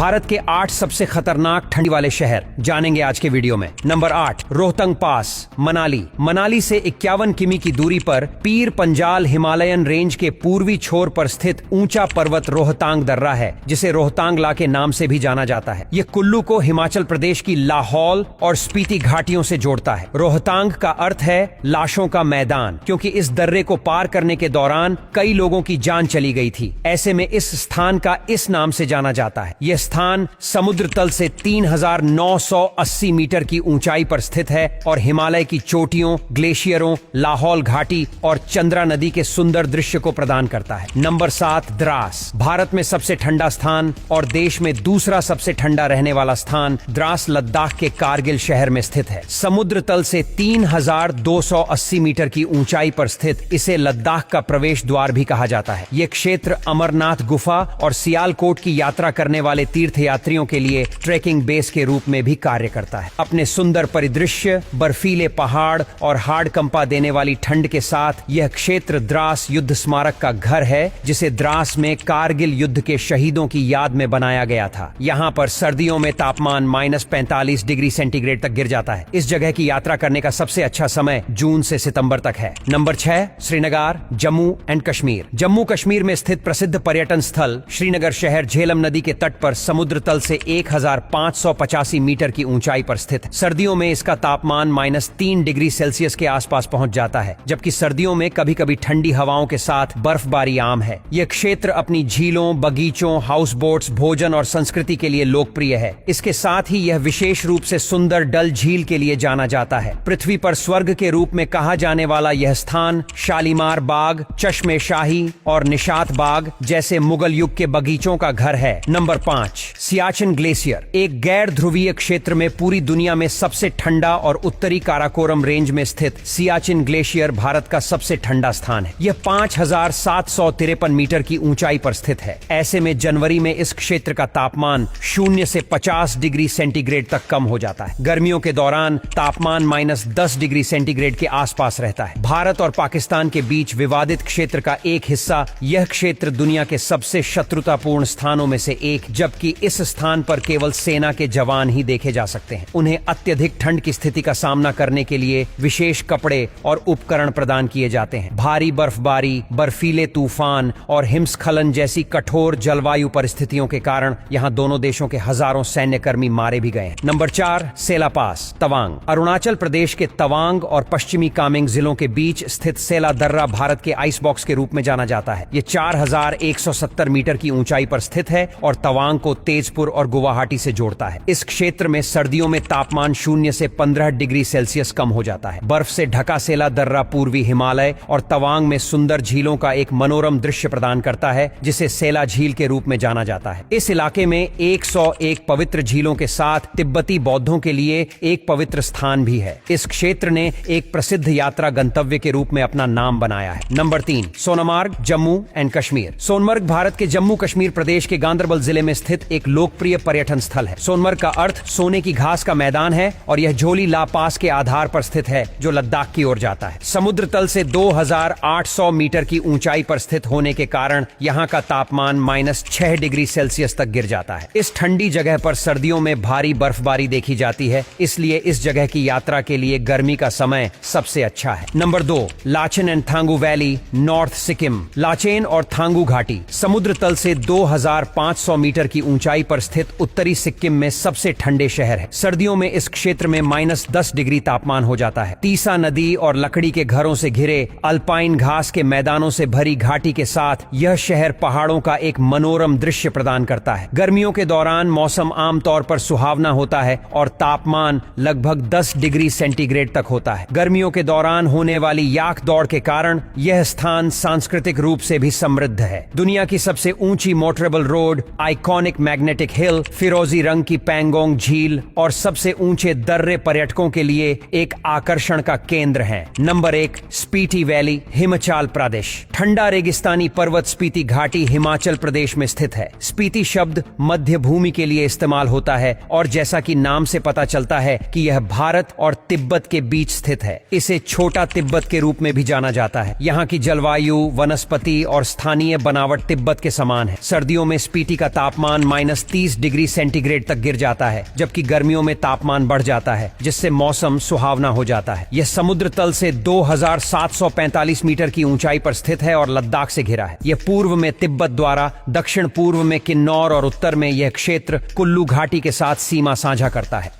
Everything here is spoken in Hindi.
भारत के 8 सबसे खतरनाक ठंडी वाले शहर जानेंगे आज के वीडियो में। नंबर 8, रोहतंग पास, मनाली। मनाली से 51 किमी की दूरी पर पीर पंजाल हिमालयन रेंज के पूर्वी छोर पर स्थित ऊंचा पर्वत रोहतांग दर्रा है, जिसे रोहतांग ला के नाम से भी जाना जाता है। यह कुल्लू को हिमाचल प्रदेश की लाहौल और स्पीति घाटियों से जोड़ता है। रोहतांग का अर्थ है लाशों का मैदान, क्योंकि इस दर्रे को पार करने के दौरान कई लोगों की जान चली गई थी। ऐसे में इस स्थान का इस नाम से जाना जाता है। यह स्थान समुद्र तल से 3980 मीटर की ऊंचाई पर स्थित है और हिमालय की चोटियों, ग्लेशियरों, लाहौल घाटी और चंद्रा नदी के सुंदर दृश्य को प्रदान करता है। नंबर 7, द्रास। भारत में सबसे ठंडा स्थान और देश में दूसरा सबसे ठंडा रहने वाला स्थान द्रास लद्दाख के कारगिल शहर में स्थित है। समुद्र तल से 3280 मीटर की ऊंचाई पर स्थित इसे लद्दाख का प्रवेश द्वार भी कहा जाता है। यह क्षेत्र अमरनाथ गुफा और सियालकोट की यात्रा करने वाले तीर्थयात्रियों के लिए ट्रेकिंग बेस के रूप में भी कार्य करता है। अपने सुंदर परिदृश्य, बर्फीले पहाड़ और हाड़ कंपा देने वाली ठंड के साथ यह क्षेत्र द्रास युद्ध स्मारक का घर है, जिसे द्रास में कारगिल युद्ध के शहीदों की याद में बनाया गया था। यहाँ पर सर्दियों में तापमान -45 डिग्री सेंटीग्रेड तक गिर जाता है। इस जगह की यात्रा करने का सबसे अच्छा समय जून से सितंबर तक है। Number 6, Srinagar, Jammu and Kashmir. जम्मू कश्मीर में स्थित प्रसिद्ध पर्यटन स्थल श्रीनगर शहर झेलम नदी के तट पर समुद्र तल से 1585 मीटर की ऊंचाई पर स्थित है। सर्दियों में इसका तापमान -3 डिग्री सेल्सियस के आसपास पहुंच जाता है, जबकि सर्दियों में कभी कभी ठंडी हवाओं के साथ बर्फबारी आम है। यह क्षेत्र अपनी झीलों, बगीचों, हाउस बोट्स, भोजन और संस्कृति के लिए लोकप्रिय है। इसके साथ ही यह विशेष रूप से सुंदर डल झील के लिए जाना जाता है। पृथ्वी पर स्वर्ग के रूप में कहा जाने वाला यह स्थान शालीमार बाग, चश्मे शाही और निशात बाग जैसे मुगल युग के बगीचों का घर है। Number 5, Siachen glacier. एक गैर ध्रुवीय क्षेत्र में पूरी दुनिया में सबसे ठंडा और उत्तरी काराकोरम रेंज में स्थित सियाचिन ग्लेशियर भारत का सबसे ठंडा स्थान है। यह 5753 मीटर की ऊंचाई पर स्थित है। ऐसे में जनवरी में इस क्षेत्र का तापमान 0 से 50 डिग्री सेंटीग्रेड तक कम हो जाता है। गर्मियों के दौरान तापमान -10 डिग्री सेंटीग्रेड के आसपास रहता है। भारत और पाकिस्तान के बीच विवादित क्षेत्र का एक हिस्सा, यह क्षेत्र दुनिया के सबसे शत्रुतापूर्ण स्थानों में से एक, जबकि इस स्थान पर केवल सेना के जवान ही देखे जा सकते हैं। उन्हें अत्यधिक ठंड की स्थिति का सामना करने के लिए विशेष कपड़े और उपकरण प्रदान किए जाते हैं। भारी बर्फबारी, बर्फीले तूफान और हिमस्खलन जैसी कठोर जलवायु परिस्थितियों के कारण यहाँ दोनों देशों के हजारों सैन्य कर्मी मारे भी गए हैं। नंबर 4, सेला पास, तवांग। अरुणाचल प्रदेश के तवांग और पश्चिमी कामेंग जिलों के बीच स्थित सेला दर्रा भारत के आइस बॉक्स के रूप में जाना जाता है। ये 4170 मीटर की ऊंचाई पर स्थित है और तवांग को तेजपुर और गुवाहाटी से जोड़ता है। इस क्षेत्र में सर्दियों में तापमान 0 से 15 डिग्री सेल्सियस कम हो जाता है। बर्फ से ढका सेला दर्रा पूर्वी हिमालय और तवांग में सुंदर झीलों का एक मनोरम दृश्य प्रदान करता है, जिसे सेला झील के रूप में जाना जाता है। इस इलाके में 101 पवित्र झीलों के साथ तिब्बती बौद्धों के लिए एक पवित्र स्थान भी है। इस क्षेत्र ने एक प्रसिद्ध यात्रा गंतव्य के रूप में अपना नाम बनाया है। Number 3, Sonamarg, Jammu and Kashmir. सोनमर्ग भारत के जम्मू कश्मीर प्रदेश के गांदरबल जिले में स्थित एक लोकप्रिय पर्यटन स्थल है। सोनमर्ग का अर्थ सोने की घास का मैदान है और यह झोली ला पास के आधार पर स्थित है, जो लद्दाख की ओर जाता है। समुद्र तल से 2800 मीटर की ऊंचाई पर स्थित होने के कारण यहाँ का तापमान -6 डिग्री सेल्सियस तक गिर जाता है। इस ठंडी जगह पर सर्दियों में भारी बर्फबारी देखी जाती है, इसलिए इस जगह की यात्रा के लिए गर्मी का समय सबसे अच्छा है। Number 2, Lachen and Thangu valley, north Sikkim. Lachen और थांगू घाटी समुद्र तल से 2500 मीटर की ऊंचाई पर स्थित उत्तरी सिक्किम में सबसे ठंडे शहर है। सर्दियों में इस क्षेत्र में -10 डिग्री तापमान हो जाता है। तीसा नदी और लकड़ी के घरों से घिरे अल्पाइन घास के मैदानों से भरी घाटी के साथ यह शहर पहाड़ों का एक मनोरम दृश्य प्रदान करता है। गर्मियों के दौरान मौसम आमतौर पर सुहावना होता है और तापमान लगभग 10 डिग्री सेंटीग्रेड तक होता है। गर्मियों के दौरान होने वाली याक दौड़ के कारण यह स्थान सांस्कृतिक रूप से भी समृद्ध है। दुनिया की सबसे ऊंची motorable road, iconic magnetic hill, फिरोजी रंग की पैंगोंग झील और सबसे ऊंचे दर्रे पर्यटकों के लिए एक आकर्षण का केंद्र है। Number 1, Spiti valley, Himachal Pradesh. ठंडा रेगिस्तानी पर्वत स्पीति घाटी हिमाचल प्रदेश में स्थित है। स्पीति शब्द मध्य भूमि के लिए इस्तेमाल होता है और जैसा कि नाम से पता चलता है कि यह भारत और तिब्बत के बीच स्थित है। इसे छोटा तिब्बत के रूप में भी जाना जाता है। यहाँ की जलवायु, वनस्पति और स्थानीय बनावट तिब्बत के समान है। सर्दियों में स्पीति का तापमान -30 डिग्री सेंटीग्रेड तक गिर जाता है, जबकि गर्मियों में तापमान बढ़ जाता है, जिससे मौसम सुहावना हो जाता है। यह समुद्र तल से 2745 मीटर की ऊंचाई पर स्थित है और लद्दाख से घिरा है। यह पूर्व में तिब्बत द्वारा, दक्षिण पूर्व में किन्नौर और उत्तर में यह क्षेत्र कुल्लू घाटी के साथ सीमा साझा करता है।